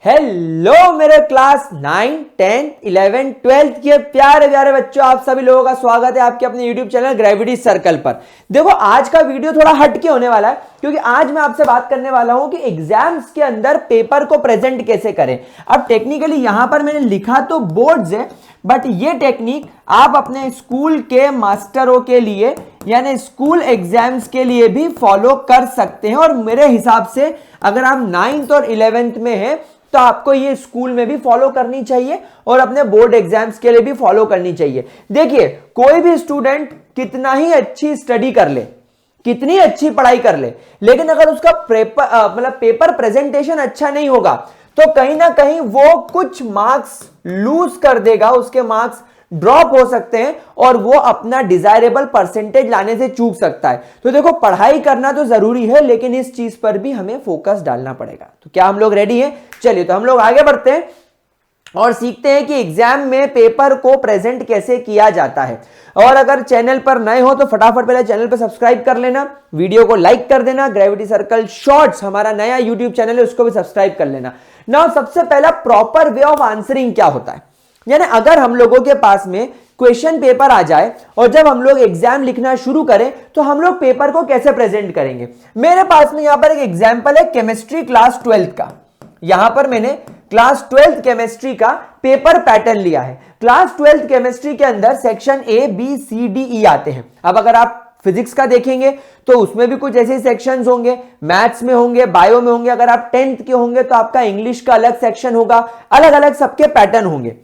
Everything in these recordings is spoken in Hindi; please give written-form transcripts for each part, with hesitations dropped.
हेलो मेरे क्लास 9, 10, 11, 12 के प्यारे प्यारे बच्चों, आप सभी लोगों का स्वागत है आपके अपने YouTube चैनल ग्रेविटी सर्कल पर। देखो आज का वीडियो थोड़ा हटके होने वाला है क्योंकि आज मैं आपसे बात करने वाला हूं कि एग्जाम्स के अंदर पेपर को प्रेजेंट कैसे करें। अब टेक्निकली यहां पर मैंने लिखा तो बोर्ड्स है, बट ये टेक्निक आप अपने स्कूल के मास्टरों के लिए यानी स्कूल एग्जाम्स के लिए भी फॉलो कर सकते हैं। और मेरे हिसाब से अगर आप 9th और 11th में हैं तो आपको ये स्कूल में भी फॉलो करनी चाहिए और अपने बोर्ड एग्जाम्स के लिए भी फॉलो करनी चाहिए। देखिए कोई भी स्टूडेंट कितना ही अच्छी स्टडी कर ले, कितनी अच्छी पढ़ाई कर ले, लेकिन अगर उसका पेपर प्रेजेंटेशन अच्छा नहीं होगा तो कहीं ना कहीं वो कुछ मार्क्स लूज कर देगा, उसके मार्क्स ड्रॉप हो सकते हैं और वो अपना डिजायरेबल परसेंटेज लाने से चूक सकता है। तो देखो पढ़ाई करना तो जरूरी है, लेकिन इस चीज पर भी हमें फोकस डालना पड़ेगा। तो क्या हम लोग रेडी हैं? चलिए तो हम लोग आगे बढ़ते हैं और सीखते हैं कि एग्जाम में पेपर को प्रेजेंट कैसे किया जाता है। और अगर चैनल पर नए हो तो फटाफट पहले चैनल पर सब्सक्राइब कर लेना, वीडियो को लाइक कर देना, ग्रेविटी सर्कल शॉर्ट्स हमारा नया यूट्यूब चैनल है उसको भी सब्सक्राइब कर लेना। नाउ सबसे पहला प्रॉपर वे ऑफ आंसरिंग क्या होता है, यानी अगर हम लोगों के पास में क्वेश्चन पेपर आ जाए और जब हम लोग एग्जाम लिखना शुरू करें तो हम लोग पेपर को कैसे प्रेजेंट करेंगे। मेरे पास में यहां पर एक एग्जांपल है केमिस्ट्री क्लास 12 का। यहां पर मैंने क्लास 12th केमिस्ट्री का पेपर पैटर्न लिया है। क्लास 12th केमिस्ट्री के अंदर section A B C D E आते हैं। अब अगर आप फिजिक्स का देखेंगे तो उसमें भी कुछ ऐसे सेक्शंस होंगे, मैथ्स में होंगे, बायो में होंगे, अगर आप 10th के होंगे तो आपका इंग्लिश का अलग सेक्शन होगा, अलग अलग सबके पैटर्न होंगे।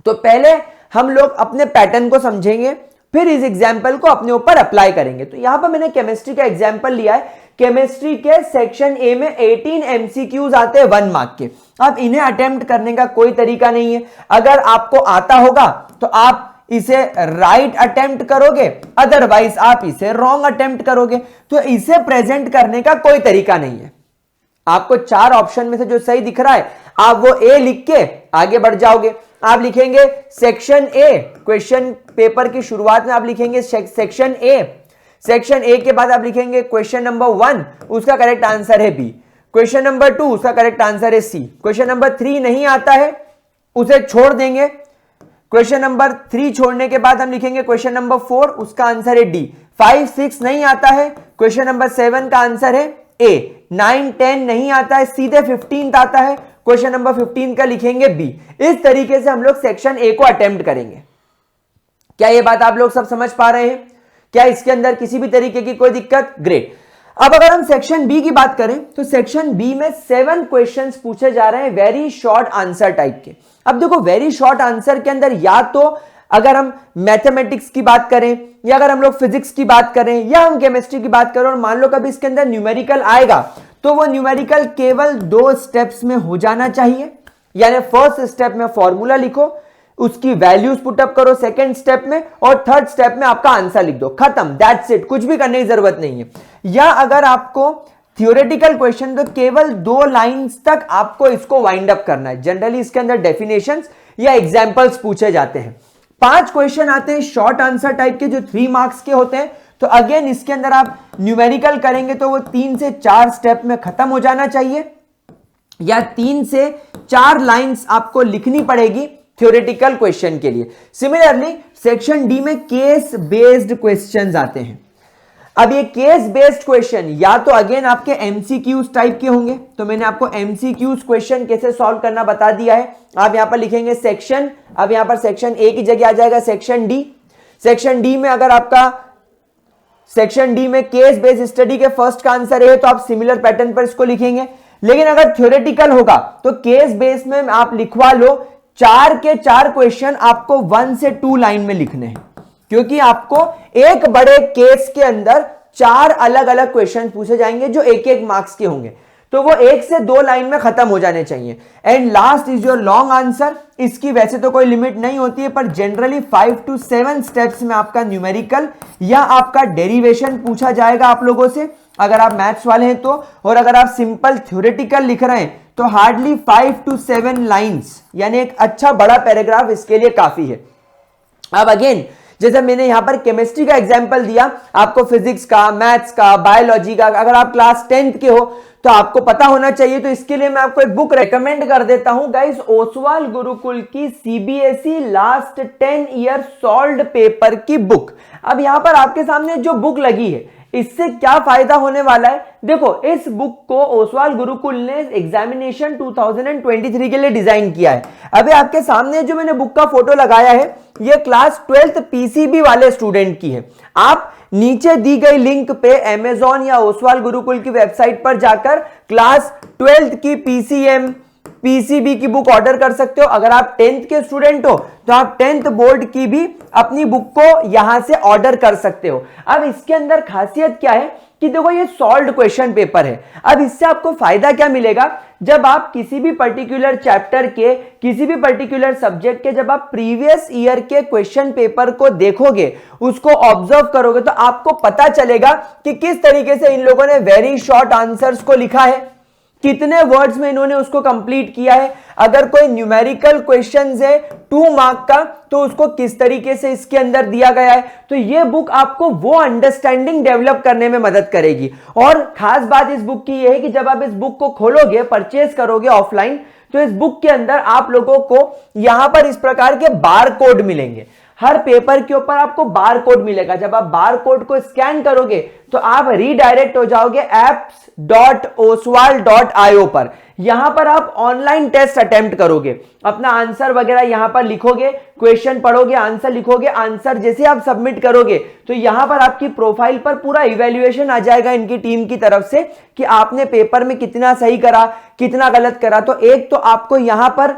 तो पहले हम लोग अपने पैटर्न को समझेंगे, फिर इस एग्जाम्पल को अपने ऊपर अप्लाई करेंगे। तो यहां पर मैंने केमिस्ट्री का एग्जाम्पल लिया है। केमिस्ट्री के सेक्शन ए में 18 एमसीक्यूज आते हैं 1 मार्क के। अब इन्हें अटेम्प्ट करने का कोई तरीका नहीं है। अगर आपको आता होगा तो आप इसे राइट अटेम्प्ट करोगे, अदरवाइज आप इसे रॉन्ग अटेम्प्ट करोगे। तो इसे प्रेजेंट करने का कोई तरीका नहीं है। आपको 4 ऑप्शन में से जो सही दिख रहा है आप वो ए लिख के आगे बढ़ जाओगे। आप लिखेंगे सेक्शन ए, क्वेश्चन पेपर की शुरुआत में आप लिखेंगे सेक्शन ए। सेक्शन ए के बाद आप लिखेंगे क्वेश्चन नंबर 1, उसका करेक्ट आंसर है बी। क्वेश्चन नंबर 2, उसका करेक्ट आंसर है सी। क्वेश्चन नंबर 3 नहीं आता है, उसे छोड़ देंगे। क्वेश्चन नंबर 3 छोड़ने के बाद हम लिखेंगे क्वेश्चन नंबर 4, उसका आंसर है डी। 5, 6 नहीं आता है, क्वेश्चन नंबर 7 का आंसर है ए। 9, 10 नहीं आता है, सीधे 15th आता है, क्वेश्चन नंबर 15 का लिखेंगे बी। इस तरीके से हम लोग सेक्शन ए को अटेम्प्ट करेंगे। क्या ये बात आप लोग सब समझ पा रहे हैं? क्या इसके अंदर किसी भी तरीके की कोई दिक्कत? ग्रेट। अब अगर हम सेक्शन बी की बात करें तो सेक्शन बी में 7 क्वेश्चंस पूछे जा रहे हैं वेरी शॉर्ट आंसर टाइप के। अब देखो वेरी शॉर्ट आंसर के अंदर या तो अगर हम मैथमेटिक्स की बात करें या अगर हम लोग फिजिक्स की बात करें या हम केमिस्ट्री की बात करें और मान लो कभी इसके अंदर न्यूमेरिकल आएगा तो वो न्यूमेरिकल केवल 2 स्टेप्स में हो जाना चाहिए। यानी फर्स्ट स्टेप में फॉर्मूला लिखो, उसकी वैल्यूज पुटअप करो सेकंड स्टेप में, और थर्ड स्टेप में आपका आंसर लिख दो, खत्म, दैट्स इट, कुछ भी करने की जरूरत नहीं है। या अगर आपको थियोरेटिकल क्वेश्चन तो केवल 2 लाइंस तक आपको इसको वाइंड अप करना है। जनरली इसके अंदर डेफिनेशंस या एग्जांपल्स पूछे जाते हैं। 5 क्वेश्चन आते हैं शॉर्ट आंसर टाइप के जो 3 मार्क्स के होते हैं। तो अगेन इसके अंदर आप न्यूमेरिकल करेंगे तो वो 3 से 4 स्टेप में खत्म हो जाना चाहिए, या 3 से 4 लाइंस आपको लिखनी पड़ेगी थ्योरेटिकल क्वेश्चन के लिए। सिमिलरली सेक्शन डी में केस बेस्ड क्वेश्चंस आते हैं। अब ये केस बेस्ड क्वेश्चन या तो अगेन आपके एमसीक्यूज टाइप के होंगे, तो मैंने आपको एमसीक्यूज क्वेश्चन कैसे सॉल्व करना बता दिया है। आप यहां पर लिखेंगे सेक्शन, अब यहां पर सेक्शन ए की जगह आ जाएगा सेक्शन डी। सेक्शन डी में अगर आपका सेक्शन डी में केस बेस्ड स्टडी के फर्स्ट का आंसर है तो आप सिमिलर पैटर्न पर इसको लिखेंगे। लेकिन अगर थ्योरेटिकल होगा तो केस बेस्ड में आप लिखवा लो 4 के 4 क्वेश्चन आपको 1 से 2 लाइन में लिखने हैं, क्योंकि आपको एक बड़े केस के अंदर 4 अलग अलग क्वेश्चन पूछे जाएंगे जो 1-1 मार्क्स के होंगे, तो वो 1 से 2 लाइन में खत्म हो जाने चाहिए। And last is your long answer. इसकी वैसे तो कोई लिमिट नहीं होती है, पर जनरली 5 to 7 स्टेप्स में आपका न्यूमेरिकल या आपका डेरिवेशन पूछा जाएगा आप लोगों से, अगर आप मैथ्स वाले हैं तो। और अगर आप सिंपल थ्योरेटिकल लिख रहे हैं तो हार्डली 5 to 7 लाइन्स, यानी एक अच्छा बड़ा पैराग्राफ इसके लिए काफी है। अब अगेन जैसे मैंने यहां पर केमिस्ट्री का एग्जांपल दिया, आपको फिजिक्स का, मैथ्स का, बायोलॉजी का, अगर आप क्लास 10th के हो तो आपको पता होना चाहिए। तो इसके लिए मैं आपको एक बुक रेकमेंड कर देता हूं गाइस, ओसवाल गुरुकुल की CBSE last 10 year solved paper की बुक। अब यहां पर आपके सामने जो बुक लगी है, इससे क्या फायदा होने वाला है? देखो, इस बुक को ओसवाल गुरुकुल ने एग्जामिनेशन 2023 के लिए डिजाइन किया है। अभी आपके सामने जो मैंने बुक का फोटो लगाया है, यह क्लास 12th पीसीबी वाले स्टूडेंट की है। आप नीचे दी गई लिंक पे अमेज़न या ओसवाल गुरुकुल की वेबसाइट पर जाकर क्लास 12th की पीसीबी की बुक ऑर्डर कर सकते हो। अगर आप 10th के स्टूडेंट हो तो आप 10th बोर्ड की भी अपनी बुक को यहां से ऑर्डर कर सकते हो। अब इसके अंदर खासियत क्या है कि देखो, ये सॉल्व्ड क्वेश्चन पेपर है। अब इससे आपको फायदा क्या मिलेगा? जब आप किसी भी पर्टिकुलर चैप्टर के, किसी भी पर्टिकुलर सब्जेक्ट के जब आप प्रीवियस ईयर के क्वेश्चन पेपर को देखोगे, उसको ऑब्जर्व करोगे, तो आपको पता चलेगा कि किस तरीके से इन लोगों ने वेरी शॉर्ट आंसर्स को लिखा है, कितने वर्ड्स में इन्होंने उसको कंप्लीट किया है। अगर कोई न्यूमेरिकल क्वेश्चंस है 2 मार्क का, तो उसको किस तरीके से इसके अंदर दिया गया है। तो ये बुक आपको वो अंडरस्टैंडिंग डेवलप करने में मदद करेगी। और खास बात इस बुक की ये है कि जब आप इस बुक को खोलोगे, परचेज करोगे ऑफलाइन, तो इस बुक के अंदर आप लोगों को यहां पर इस प्रकार के बार कोड मिलेंगे। हर पेपर के ऊपर आपको बार कोड मिलेगा। जब आप बार कोड को स्कैन करोगे तो आप रीडायरेक्ट हो जाओगे apps.oswal.io पर। यहां पर आप ऑनलाइन टेस्ट अटेम्प्ट करोगे, अपना आंसर वगैरह यहां पर लिखोगे, क्वेश्चन पढ़ोगे, आंसर लिखोगे। आंसर जैसे आप सबमिट करोगे तो यहां पर आपकी प्रोफाइल पर पूरा इवैल्यूएशन आ जाएगा इनकी टीम की तरफ से कि आपने पेपर में कितना सही करा, कितना गलत करा। तो एक तो आपको यहां पर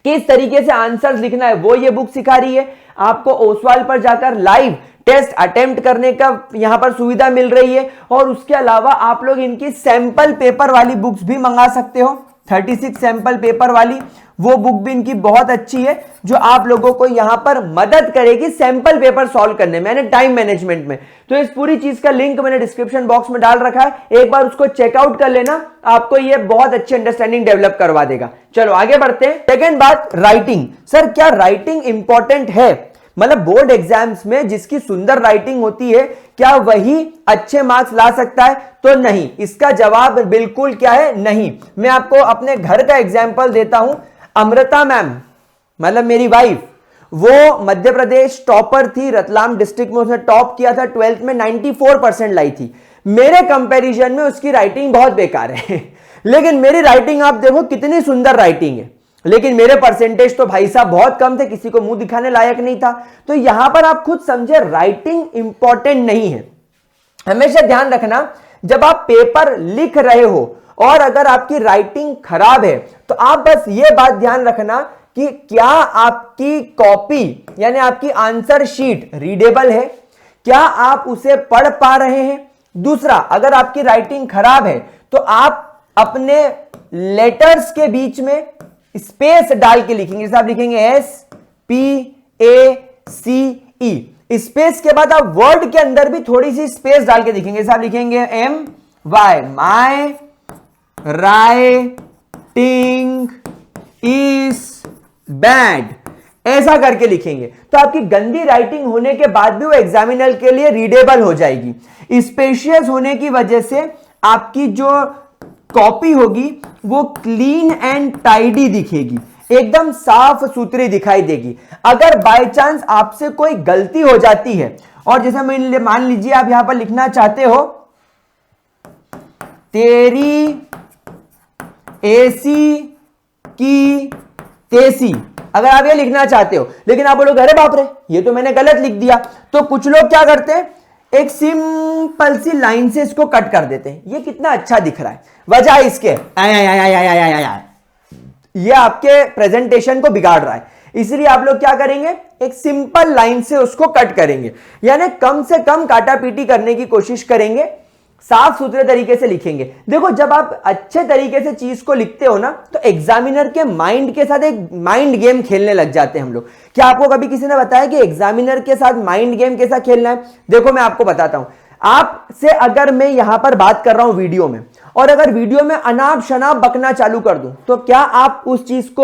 किस तरीके से आंसर्स लिखना है वो ये बुक सिखा रही है। आपको ओसवाल पर जाकर लाइव टेस्ट अटेम्प्ट करने का यहां पर सुविधा मिल रही है। और उसके अलावा आप लोग इनकी सैंपल पेपर वाली बुक्स भी मंगा सकते हो, 36 सैंपल पेपर वाली, वो बुक भी इनकी बहुत अच्छी है, जो आप लोगों को यहां पर मदद करेगी सैंपल पेपर सॉल्व करने में, यानी टाइम मैनेजमेंट में। तो इस पूरी चीज का लिंक मैंने डिस्क्रिप्शन बॉक्स में डाल रखा है, एक बार उसको चेकआउट कर लेना, आपको ये बहुत अच्छी अंडरस्टैंडिंग डेवलप करवा देगा। चलो आगे बढ़ते हैं। सेकेंड बात, राइटिंग। सर क्या राइटिंग इंपॉर्टेंट है? मतलब बोर्ड एग्जाम्स में जिसकी सुंदर राइटिंग होती है, क्या वही अच्छे मार्क्स ला सकता है? तो नहीं, इसका जवाब बिल्कुल क्या है, नहीं। मैं आपको अपने घर का एग्जाम्पल देता हूं। अमृता मैम, मतलब मेरी वाइफ, वो मध्य प्रदेश टॉपर थी, रतलाम डिस्ट्रिक्ट में उसने टॉप किया था, 12th में 94% लाई थी। मेरे कंपैरिजन में उसकी राइटिंग बहुत बेकार है लेकिन मेरी राइटिंग आप देखो कितनी सुंदर राइटिंग है। लेकिन मेरे परसेंटेज तो भाई साहब बहुत कम थे, किसी को मुंह दिखाने लायक नहीं था। तो यहां पर आप खुद समझे, राइटिंग इंपॉर्टेंट नहीं है। हमेशा ध्यान रखना, जब आप पेपर लिख रहे हो और अगर आपकी राइटिंग खराब है, तो आप बस ये बात ध्यान रखना कि क्या आपकी कॉपी यानी आपकी आंसर शीट रीडेबल है, क्या आप उसे पढ़ पा रहे हैं। दूसरा, अगर आपकी राइटिंग खराब है तो आप अपने लेटर्स के बीच में स्पेस डाल के लिखेंगे। जैसे आप लिखेंगे SPACE, स्पेस के बाद आप वर्ड के अंदर भी थोड़ी सी स्पेस डाल के लिखेंगे। जैसे आप लिखेंगे MY, my writing is bad, ऐसा करके लिखेंगे तो आपकी गंदी राइटिंग होने के बाद भी वो एग्जामिनर के लिए रीडेबल हो जाएगी। स्पेशियस होने की वजह से आपकी जो कॉपी होगी वो क्लीन एंड टाइडी दिखेगी, एकदम साफ सुथरी दिखाई देगी। अगर बाय चांस आपसे कोई गलती हो जाती है, और जैसे मान लीजिए आप यहां पर लिखना चाहते हो तेरी एसी की तेसी, अगर आप ये लिखना चाहते हो, लेकिन आप बोलोगे अरे बाप रे ये तो मैंने गलत लिख दिया, तो कुछ लोग क्या करते हैं, एक सिंपल सी लाइन से इसको कट कर देते हैं। ये कितना अच्छा दिख रहा है, वजह इसके ये आपके प्रेजेंटेशन को बिगाड़ रहा है, इसलिए आप लोग क्या करेंगे, एक सिंपल लाइन से उसको कट करेंगे, यानी कम से कम काटापीटी करने की कोशिश करेंगे, साफ सुथरे तरीके से लिखेंगे। देखो जब आप अच्छे तरीके से चीज को लिखते हो ना, तो एग्जामिनर के माइंड के साथ एक माइंड गेम खेलने लग जाते हैं हम लोग। क्या आपको कभी किसी ने बताया कि एग्जामिनर के साथ माइंड गेम कैसा खेलना है? देखो मैं आपको बताता हूं। आपसे अगर मैं यहां पर बात कर रहा हूं वीडियो में, और अगर वीडियो में अनाप शनाप बकना चालू कर दूं, तो क्या आप उस चीज को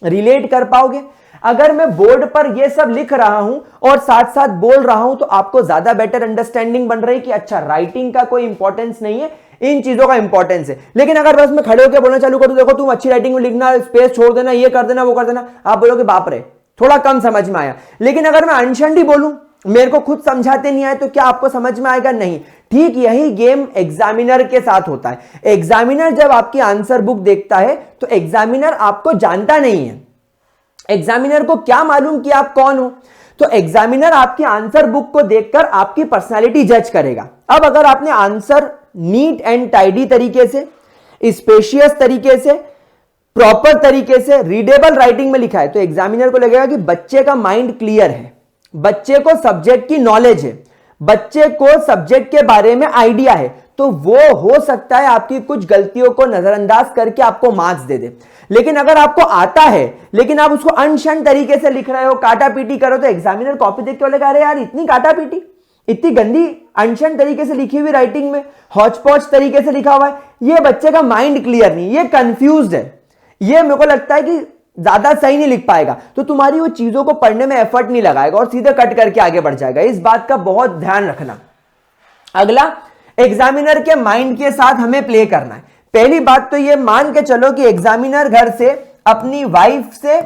रिलेट कर पाओगे? अगर मैं बोर्ड पर ये सब लिख रहा हूं और साथ साथ बोल रहा हूं, तो आपको ज्यादा बेटर अंडरस्टैंडिंग बन रही कि अच्छा राइटिंग का कोई इंपॉर्टेंस नहीं है, इन चीजों का इंपॉर्टेंस है। लेकिन अगर बस मैं खड़े होकर बोलना चालू करूं, देखो तुम अच्छी राइटिंग में लिखना, स्पेस छोड़ देना, ये कर देना, वो कर देना, आप बोलोगे बाप रे थोड़ा कम समझ में आया। लेकिन अगर मैं अनशंडी बोलूं, मेरे को खुद समझाते नहीं आए, तो क्या आपको समझ में आएगा? नहीं। ठीक यही गेम एग्जामिनर के साथ होता है। एग्जामिनर जब आपकी आंसर बुक देखता है तो एग्जामिनर आपको जानता नहीं है। एग्जामिनर को क्या मालूम कि आप कौन हो? तो एग्जामिनर आपकी आंसर बुक को देखकर आपकी पर्सनालिटी जज करेगा। अब अगर आपने आंसर नीट एंड टाइडी तरीके से, स्पेशियस तरीके से, प्रॉपर तरीके से, रीडेबल राइटिंग में लिखा है, तो एग्जामिनर को लगेगा कि बच्चे का माइंड क्लियर है, बच्चे को सब्जेक्ट की नॉलेज है, बच्चे को सब्जेक्ट के बारे में आइडिया है, तो वो हो सकता है आपकी कुछ गलतियों को नजरअंदाज करके आपको मार्क्स दे दे। लेकिन अगर आपको आता है लेकिन आप उसको अनशन तरीके से लिख रहे हो, काटा पीटी करो, तो एग्जामिनर कॉपी देख के बोलेगा अरे यार इतनी काटा पीटी, इतनी गंदी अनशन तरीके से लिखी हुई राइटिंग में, हौच पौच तरीके से लिखा हुआ है, ये बच्चे का माइंड क्लियर नहीं, ये कंफ्यूज्ड है, ये मेरे को लगता है कि ज्यादा सही नहीं लिख पाएगा, तो तुम्हारी वो चीजों को पढ़ने में एफर्ट नहीं लगाएगा और सीधे कट करके आगे बढ़ जाएगा। इस बात का बहुत ध्यान रखना। अगला, एग्जामिनर के माइंड के साथ हमें प्ले करना है। पहली बात तो ये मान के चलो कि एग्जामिनर घर से अपनी वाइफ से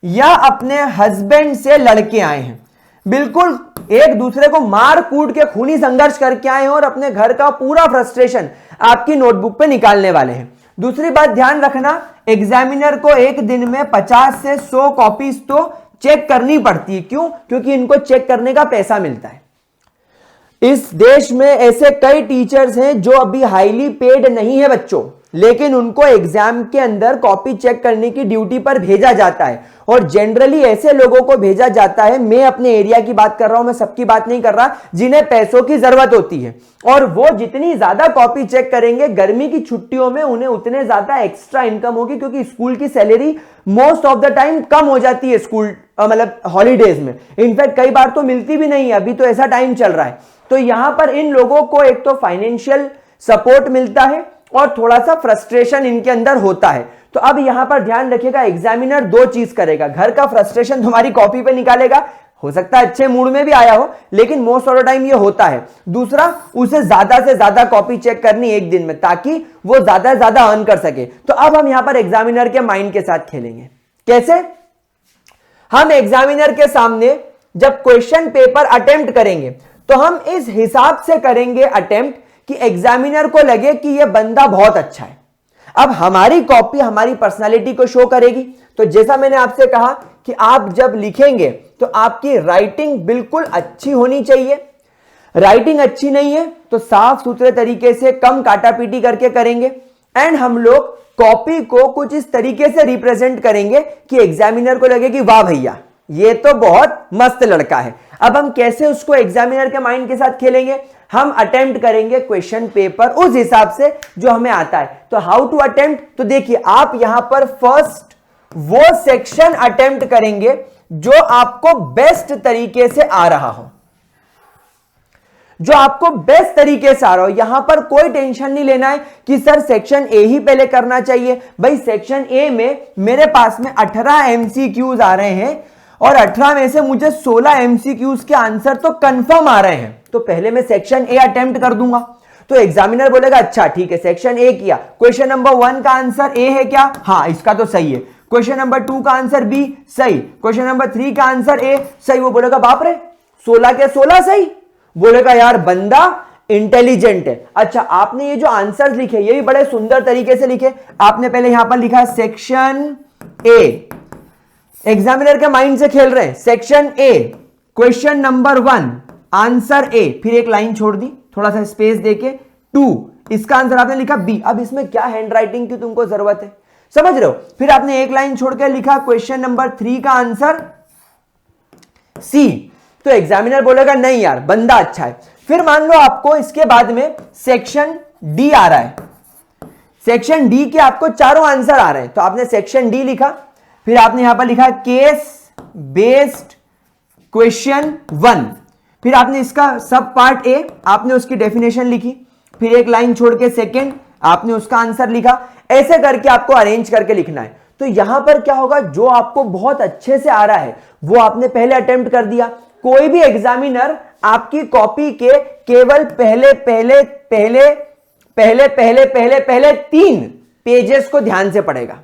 या अपने हस्बैंड से लड़के आए हैं, बिल्कुल एक दूसरे को मार कूट के खूनी संघर्ष करके आए हैं और अपने घर का पूरा फ्रस्ट्रेशन आपकी नोटबुक पे निकालने वाले हैं। दूसरी बात ध्यान रखना, एग्जामिनर को एक दिन में 50 से 100 कॉपीज तो चेक करनी पड़ती है। क्यों? क्योंकि इनको चेक करने का पैसा मिलता है। इस देश में ऐसे कई टीचर्स हैं जो अभी हाईली पेड नहीं है बच्चों, लेकिन उनको एग्जाम के अंदर कॉपी चेक करने की ड्यूटी पर भेजा जाता है और जनरली ऐसे लोगों को भेजा जाता है, मैं अपने एरिया की बात कर रहा हूं, मैं सबकी बात नहीं कर रहा, जिन्हें पैसों की जरूरत होती है और वो जितनी ज्यादा कॉपी चेक करेंगे, गर्मी की छुट्टियों में उन्हें उतने ज्यादा एक्स्ट्रा इनकम होगी, क्योंकि स्कूल की salary most of the time कम हो जाती है स्कूल मतलब हॉलीडेज में, इनफैक्ट कई बार तो मिलती भी नहीं है, अभी तो ऐसा टाइम चल रहा है। तो यहां पर इन लोगों को एक तो फाइनेंशियल सपोर्ट मिलता है और थोड़ा सा फ्रस्ट्रेशन इनके अंदर होता है। तो अब यहां पर ध्यान रखिएगा, एग्जामिनर दो चीज करेगा, घर का फ्रस्ट्रेशन तुम्हारी कॉपी पे निकालेगा, हो सकता है अच्छे मूड में भी आया हो, लेकिन मोस्ट ऑफ द टाइम ये होता है। दूसरा, उसे ज्यादा से ज्यादा कॉपी चेक करनी एक दिन में, ताकि वो ज्यादा से ज्यादा अर्न कर सके। तो अब हम यहां पर एग्जामिनर के माइंड के साथ खेलेंगे। कैसे? हम एग्जामिनर के सामने जब क्वेश्चन पेपर अटेम्प्ट करेंगे तो हम इस हिसाब से करेंगे अटेम्प्ट कि एग्जामिनर को लगे कि यह बंदा बहुत अच्छा है। अब हमारी कॉपी हमारी पर्सनालिटी को शो करेगी। तो जैसा मैंने आपसे कहा कि आप जब लिखेंगे तो आपकी राइटिंग बिल्कुल अच्छी होनी चाहिए। राइटिंग अच्छी नहीं है तो साफ सुथरे तरीके से, कम काटापीटी करके करेंगे एंड हम लोग कॉपी को कुछ इस तरीके से रिप्रेजेंट करेंगे कि एग्जामिनर को लगे कि वाह भैया ये तो बहुत मस्त लड़का है। अब हम कैसे उसको एग्जामिनर के माइंड के साथ खेलेंगे? हम अटेम्प्ट करेंगे क्वेश्चन पेपर उस हिसाब से जो हमें आता है। तो हाउ टू अटेम्प्ट? तो देखिए, आप यहां पर फर्स्ट वो सेक्शन अटेम्प्ट करेंगे जो आपको बेस्ट तरीके से आ रहा हो, जो आपको बेस्ट तरीके से आ रहा हो। यहां पर कोई टेंशन नहीं लेना है कि सर सेक्शन ए ही पहले करना चाहिए। भाई सेक्शन ए में मेरे पास में 18 एमसीक्यूज आ रहे हैं और 18 में से मुझे 16 एमसीक्यूज के आंसर तो कंफर्म आ रहे हैं, तो पहले मैं सेक्शन ए अटेम्प्ट कर दूंगा। तो एग्जामिनर बोलेगा अच्छा ठीक है, सेक्शन ए किया, क्वेश्चन नंबर 1 का आंसर ए है क्या? हाँ, इसका तो सही है। क्वेश्चन नंबर 2 का आंसर बी सही, क्वेश्चन नंबर 3 का आंसर ए सही। वो बोलेगा बाप रे 16 के 16 सही, बोलेगा यार बंदा इंटेलिजेंट है। अच्छा, आपने ये जो आंसर्स लिखे ये भी बड़े सुंदर तरीके से लिखे। आपने पहले यहां पर लिखा सेक्शन ए, एग्जामिनर के माइंड से खेल रहे हैं, section A question number 1 answer A, फिर एक लाइन छोड़ दी, थोड़ा सा स्पेस देके 2, इसका आंसर आपने लिखा बी। अब इसमें क्या हैंडराइटिंग की तुमको जरूरत है, समझ रहे हो? फिर आपने एक लाइन छोड़कर लिखा क्वेश्चन नंबर 3 का आंसर सी। तो एग्जामिनर बोलेगा नहीं यार बंदा अच्छा है। फिर मान लो आपको इसके बाद में सेक्शन डी आ रहा है, सेक्शन डी के आपको चारों आंसर आ रहे हैं, तो आपने सेक्शन डी लिखा, फिर आपने यहां पर लिखा केस बेस्ड क्वेश्चन 1, फिर आपने इसका सब पार्ट ए, आपने उसकी डेफिनेशन लिखी, फिर एक लाइन छोड़ के सेकेंड आपने उसका आंसर लिखा। ऐसे करके आपको अरेंज करके लिखना है। तो यहां पर क्या होगा, जो आपको बहुत अच्छे से आ रहा है वो आपने पहले अटेम्प्ट कर दिया। कोई भी एग्जामिनर आपकी कॉपी के केवल पहले पहले पहले पहले 3 पेजेस को ध्यान से पढ़ेगा।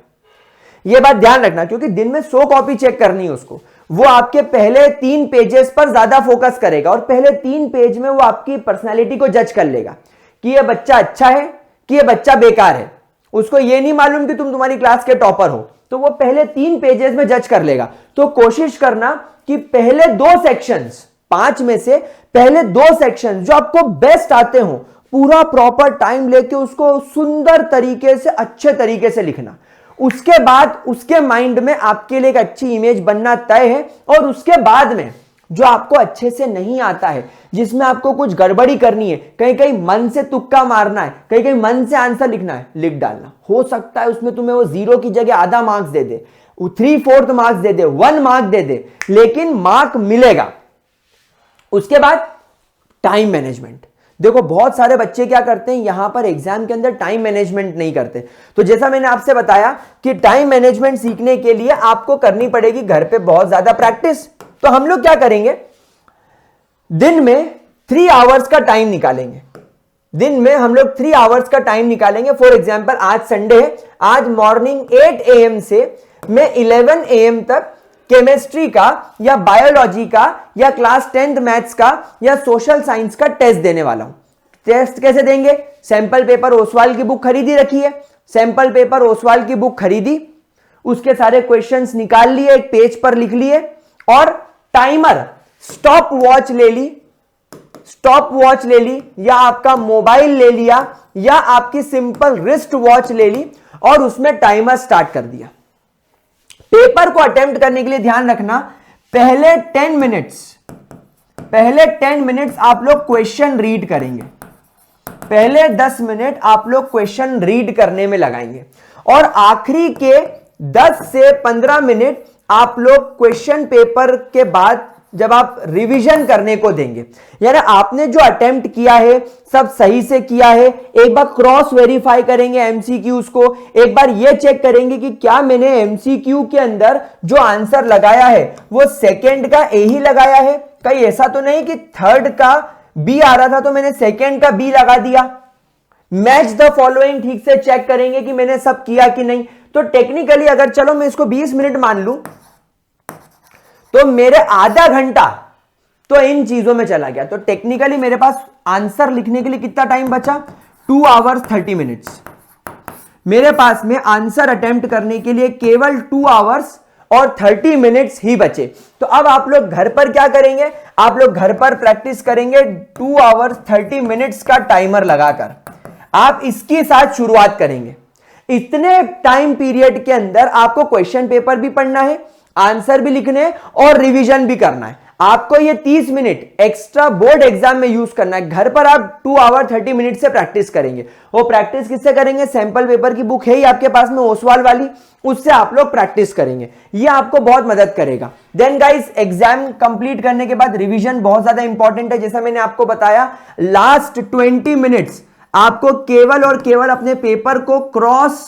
यह बात ध्यान रखना, क्योंकि दिन में 100 कॉपी चेक करनी है उसको, वो आपके पहले 3 पेजेस पर ज्यादा फोकस करेगा और पहले 3 पेज में वो आपकी पर्सनालिटी को जज कर लेगा कि ये बच्चा अच्छा है कि ये बच्चा बेकार है। उसको ये नहीं मालूम कि तुम तुम्हारी क्लास के टॉपर हो, तो वो पहले 3 पेजेस में जज कर लेगा। तो कोशिश करना कि पहले 2 सेक्शंस, 5 में से पहले 2 सेक्शंस जो आपको बेस्ट आते हो, पूरा प्रॉपर टाइम लेके उसको सुंदर तरीके से, अच्छे तरीके से लिखना। उसके बाद उसके माइंड में आपके लिए एक अच्छी इमेज बनना तय है, और उसके बाद में जो आपको अच्छे से नहीं आता है, जिसमें आपको कुछ गड़बड़ी करनी है, कहीं कहीं मन से तुक्का मारना है, कहीं कहीं मन से आंसर लिखना है, लिख डालना। हो सकता है उसमें तुम्हें वो 0 की जगह आधा मार्क्स दे दे, 3/4 मार्क्स दे दे, 1 मार्क दे दे, लेकिन मार्क मिलेगा। उसके बाद टाइम मैनेजमेंट। देखो बहुत सारे बच्चे क्या करते हैं, यहां पर एग्जाम के अंदर टाइम मैनेजमेंट नहीं करते। तो जैसा मैंने आपसे बताया कि टाइम मैनेजमेंट सीखने के लिए आपको करनी पड़ेगी घर पे बहुत ज्यादा प्रैक्टिस। तो हम लोग क्या करेंगे, दिन में 3 आवर्स का टाइम निकालेंगे। दिन में हम लोग 3 आवर्स का टाइम निकालेंगे। फॉर एग्जाम्पल आज संडे है, आज मॉर्निंग 8 AM से मैं 11 AM तक केमिस्ट्री का या बायोलॉजी का या क्लास 10th मैथ्स का या सोशल साइंस का टेस्ट देने वाला हूं। टेस्ट कैसे देंगे, सैंपल पेपर ओसवाल की बुक खरीदी रखी है, सैंपल पेपर ओसवाल की बुक खरीदी, उसके सारे क्वेश्चंस निकाल लिए, एक पेज पर लिख लिए, और टाइमर स्टॉप वॉच ले ली, स्टॉप वॉच ले ली, या आपका मोबाइल ले लिया, या आपकी सिंपल रिस्ट वॉच ले ली, और उसमें टाइमर स्टार्ट कर दिया। पेपर को अटेम्प्ट करने के लिए ध्यान रखना, पहले 10 मिनट्स आप लोग क्वेश्चन रीड करेंगे, पहले 10 मिनट आप लोग क्वेश्चन रीड करने में लगाएंगे, और आखिरी के 10 से 15 मिनट आप लोग क्वेश्चन पेपर के बाद जब आप रिवीजन करने को देंगे, यानी आपने जो अटेम्प्ट किया है सब सही से किया है, एक बार क्रॉस वेरीफाई करेंगे एमसीक्यूज को, एक बार ये चेक करेंगे कि क्या मैंने एमसीक्यू के अंदर जो आंसर लगाया है वो सेकंड का ए ही लगाया है, कहीं ऐसा तो नहीं कि थर्ड का बी आ रहा था तो मैंने सेकंड का बी लगा दिया। मैच द फॉलोइंग ठीक से चेक करेंगे कि मैंने सब किया कि नहीं। तो टेक्निकली अगर चलो मैं इसको 20 मिनट मान लूं, तो मेरे आधा घंटा तो इन चीजों में चला गया। तो टेक्निकली मेरे पास आंसर लिखने के लिए कितना टाइम बचा, 2 आवर्स 30 मिनट्स। मेरे पास में आंसर अटेम्प्ट करने के लिए केवल 2 आवर्स और 30 मिनट्स ही बचे। तो अब आप लोग घर पर क्या करेंगे, आप लोग घर पर प्रैक्टिस करेंगे 2 आवर्स 30 मिनट्स का टाइमर लगाकर। आप इसके साथ शुरुआत करेंगे। इतने टाइम पीरियड के अंदर आपको क्वेश्चन पेपर भी पढ़ना है, आंसर भी लिखने हैं और रिवीजन भी करना है। आपको ये 30 मिनट एक्स्ट्रा बोर्ड एग्जाम में यूज करना है। घर पर आप 2 आवर 30 मिनट से प्रैक्टिस करेंगे। वो प्रैक्टिस किससे करेंगे, सैंपल पेपर की बुक है ही आपके पास में ओसवाल वाली, उससे आप लोग प्रैक्टिस करेंगे। ये आपको बहुत मदद करेगा। देन गाइस एग्जाम कंप्लीट करने के बाद रिवीजन बहुत ज्यादा इंपॉर्टेंट है। जैसा मैंने आपको बताया, लास्ट 20 मिनट्स आपको केवल और केवल अपने पेपर को क्रॉस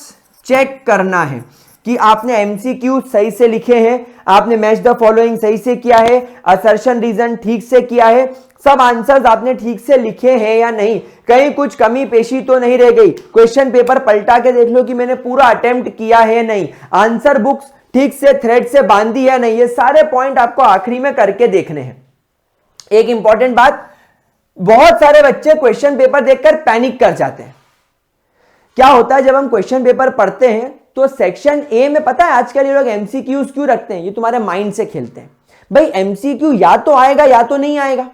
चेक करना है कि आपने एमसीक्यू सही से लिखे हैं, आपने मैच द फॉलोइंग सही से किया है, असर्शन रीजन ठीक से किया है, सब आंसर्स आपने ठीक से लिखे हैं या नहीं, कहीं कुछ कमी पेशी तो नहीं रह गई। क्वेश्चन पेपर पलटा के देख लो कि मैंने पूरा अटेम्प्ट किया है नहीं, आंसर बुक्स ठीक से थ्रेड से बांधी है नहीं। ये सारे पॉइंट आपको आखिरी में करके देखने हैं। एक इंपॉर्टेंट बात, बहुत सारे बच्चे क्वेश्चन पेपर देखकर पैनिक कर जाते हैं। क्या होता है, जब हम क्वेश्चन पेपर पढ़ते हैं तो सेक्शन ए में, पता है आजकल ये लोग एमसीक्यूज क्यों रखते हैं, ये तुम्हारे माइंड से खेलते हैं। भाई एमसीक्यू या तो आएगा या तो नहीं आएगा,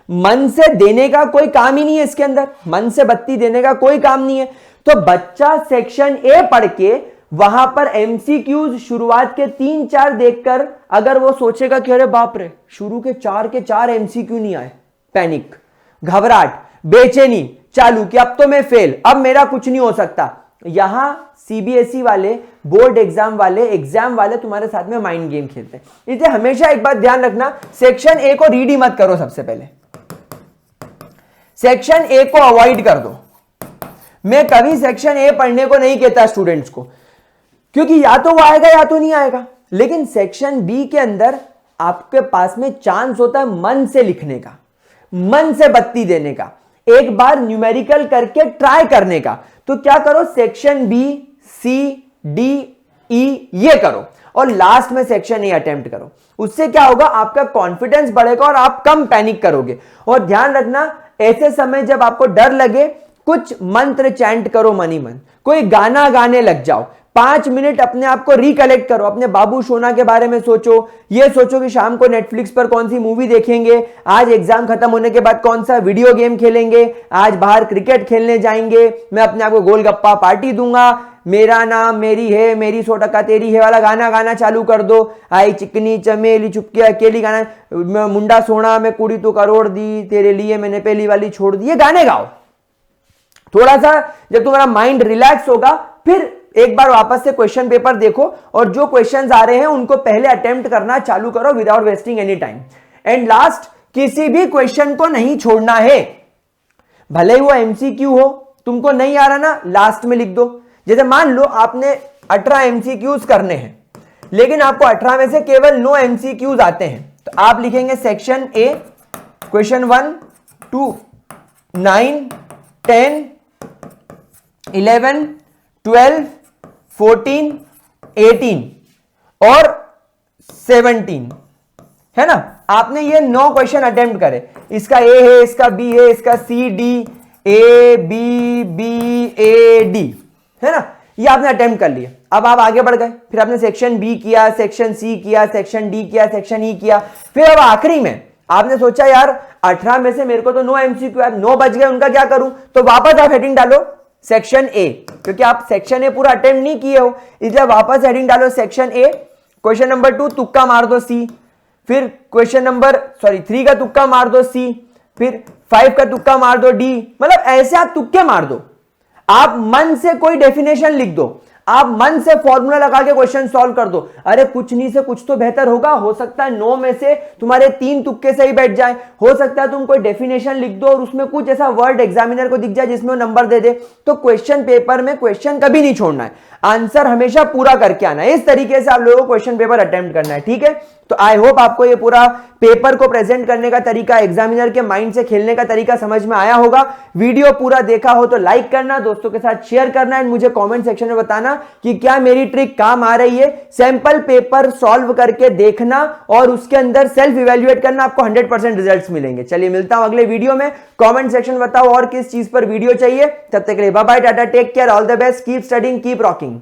मन से देने का कोई काम ही नहीं है इसके अंदर, मन से बत्ती देने का कोई काम नहीं है। तो बच्चा सेक्शन ए पढ़ के वहां पर एमसीक्यूज शुरुआत के 3-4 देखकर अगर वो सोचेगा कि अरे बाप रे शुरू के 4 के 4 एमसीक्यू नहीं आए, पैनिक, घबराहट, बेचैनी चालू कि अब तो मैं फेल, अब मेरा कुछ नहीं हो सकता। यहां सीबीएसई वाले, बोर्ड एग्जाम वाले तुम्हारे साथ में माइंड गेम खेलते हैं। इसलिए हमेशा एक बात ध्यान रखना, सेक्शन ए को रीड ही मत करो। सबसे पहले सेक्शन ए को अवॉइड कर दो। मैं कभी सेक्शन ए पढ़ने को नहीं कहता स्टूडेंट्स को, क्योंकि या तो वो आएगा या तो नहीं आएगा। लेकिन सेक्शन बी के अंदर आपके पास में चांस होता है मन से लिखने का, मन से बत्ती देने का। एक बार न्यूमेरिकल करके ट्राई करने का। तो क्या करो, सेक्शन बी, सी, डी, ई ये करो और लास्ट में सेक्शन ए अटेम्प्ट करो। उससे क्या होगा, आपका कॉन्फिडेंस बढ़ेगा और आप कम पैनिक करोगे। और ध्यान रखना, ऐसे समय जब आपको डर लगे कुछ मंत्र चैंट करो मनी मन, कोई गाना गाने लग जाओ, 5 मिनट अपने आप को रिकलेक्ट करो, अपने बाबू सोना के बारे में सोचो, ये सोचो कि शाम को नेटफ्लिक्स पर कौन सी मूवी देखेंगे, आज एग्जाम खत्म होने के बाद कौन सा वीडियो गेम खेलेंगे, आज बाहर क्रिकेट खेलने जाएंगे, मैं अपने आप को गोलगप्पा पार्टी दूंगा, मेरा नाम मेरी है, मेरी 100 टका तेरी है वाला गाना गाना चालू कर दो, आई चिकनी चमेली चुपके अकेली गाना, मुंडा सोना मैं कुड़ी तो करोड़ दी, तेरे लिए मैंने पहली वाली छोड़ दी, ये गाने गाओ। थोड़ा सा जब तुम्हारा माइंड रिलैक्स होगा, फिर एक बार वापस से क्वेश्चन पेपर देखो और जो क्वेश्चंस आ रहे हैं उनको पहले अटेम्प्ट करना चालू करो without wasting any time. And last, किसी भी क्वेश्चन को नहीं छोड़ना है, भले ही वो एमसीक्यू हो, तुमको नहीं आ रहा ना, लास्ट में लिख दो। जैसे मान लो आपने 18 एमसीक्यूज करने हैं, लेकिन आपको 18 में से केवल 9 एमसीक्यूज आते हैं, तो आप लिखेंगे सेक्शन ए क्वेश्चन 1 to 9, 10, 11, 12, 14, 18 और 17 है ना। आपने ये 9 क्वेश्चन अटेम्प्ट करे, इसका ए है, इसका बी है, इसका C, D, A B B A D है ना, ये आपने अटेम्प्ट कर लिया। अब आप आगे बढ़ गए, फिर आपने सेक्शन बी किया, सेक्शन सी किया, सेक्शन डी किया, सेक्शन ई किया, फिर अब आखिरी में आपने सोचा यार 18 में से मेरे को तो 9 एमसीक्यू है, 9 बच गए, उनका क्या करूं, तो वापस आप हेडिंग डालो सेक्शन ए, क्योंकि आप सेक्शन ए पूरा अटेम्प्ट नहीं किए हो, इसलिए वापस हेडिंग डालो सेक्शन ए। क्वेश्चन नंबर 2 तुक्का मार दो सी, फिर क्वेश्चन नंबर 3 का तुक्का मार दो सी, फिर 5 का तुक्का मार दो डी। मतलब ऐसे आप तुक्के मार दो, आप मन से कोई डेफिनेशन लिख दो, आप मन से फॉर्मूला लगा के क्वेश्चन सॉल्व कर दो। अरे कुछ नहीं से कुछ तो बेहतर होगा, हो सकता है 9 में से तुम्हारे 3 तुक्के सही बैठ जाए, हो सकता है तुम कोई डेफिनेशन लिख दो और उसमें कुछ ऐसा वर्ड एग्जामिनर को दिख जाए जिसमें वो नंबर दे दे। तो क्वेश्चन पेपर में क्वेश्चन कभी नहीं छोड़ना है, आंसर हमेशा पूरा करके आना है। इस तरीके से आप लोगों को क्वेश्चन पेपर अटेम्प्ट करना है, ठीक है। तो आई होप आपको ये पूरा पेपर को प्रेजेंट करने का तरीका, एग्जामिनर के माइंड से खेलने का तरीका समझ में आया होगा। वीडियो पूरा देखा हो तो लाइक करना, दोस्तों के साथ शेयर करना एंड मुझे कमेंट सेक्शन में बताना कि क्या मेरी ट्रिक काम आ रही है। सैंपल पेपर सॉल्व करके देखना और उसके अंदर सेल्फ इवैल्यूएट करना, आपको 100% रिजल्ट्स मिलेंगे। चलिए मिलता हूं अगले वीडियो में, कमेंट सेक्शन में बताओ और किस चीज पर वीडियो चाहिए। तब तक के लिए bye bye, tata, take care, all the best, keep studying, keep rocking.